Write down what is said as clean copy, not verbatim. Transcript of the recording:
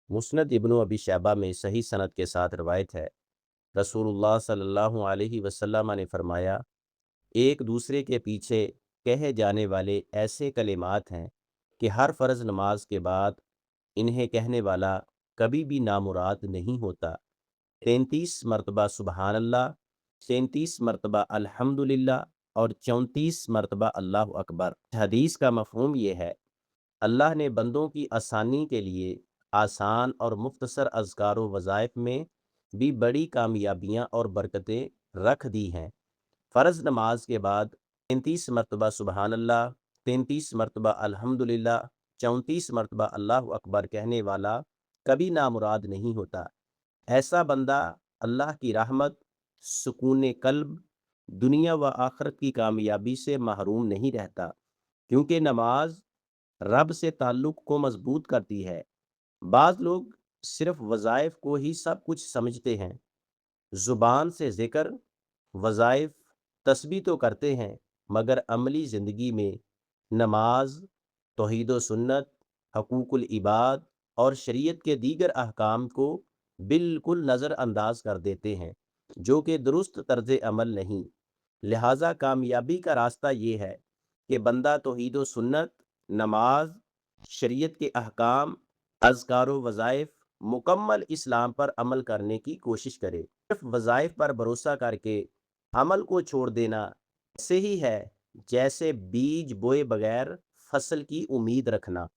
मुस्नद इब्न अबी शैबा में सही सनद के साथ रवायत है, रसूलुल्लाह सल्लल्लाहु अलैहि वसल्लम ने फरमाया, एक दूसरे के पीछे कहे जाने वाले ऐसे कलिमात हैं कि हर फ़र्ज़ नमाज के बाद इन्हें कहने वाला कभी भी नामुराद नहीं होता। 33 मरतबा सुबहान अल्लाह, 33 मरतबा अल्हम्दुलिल्लाह और 34 मरतबा अल्लाहु अकबर। हदीस का मफ़हूम ये है, अल्लाह ने बंदों की आसानी के लिए आसान और मुख्तसर अज़कार व वज़ाइफ में भी बड़ी कामयाबियाँ और बरकतें रख दी हैं। फ़र्ज़ नमाज के बाद 33 मरतबा सुबहान अल्लाह, 33 मरतबा अल्हम्दुलिल्लाह, 34 मरतबा अल्लाहु अकबर कहने वाला कभी नामुराद नहीं होता। ऐसा बंदा अल्लाह की रहमत, सुकून कल्ब, दुनिया व आखिरत की कामयाबी से महरूम नहीं रहता, क्योंकि नमाज रब से ताल्लुक़ को मजबूत करती है। बाज़ लोग सिर्फ वज़ाइफ को ही सब कुछ समझते हैं, ज़ुबान से ज़िक्र, वज़ाइफ, तस्बीह तो करते हैं, मगर अमली ज़िंदगी में नमाज, तौहीद व सुन्नत, हकूक़ुल इबाद और शरीयत के दीगर अहकाम को बिल्कुल नज़रअंदाज कर देते हैं, जो कि दुरुस्त तर्ज़ अमल नहीं। लिहाजा कामयाबी का रास्ता ये है कि बंदा तौहीद व सुन्नत, नमाज, शरीयत के अहकाम, अज़कार व वज़ाइफ, मुकम्मल इस्लाम पर अमल करने की कोशिश करे। सिर्फ वज़ाइफ पर भरोसा करके अमल को छोड़ देना ऐसे ही है जैसे बीज बोए बगैर फसल की उम्मीद रखना।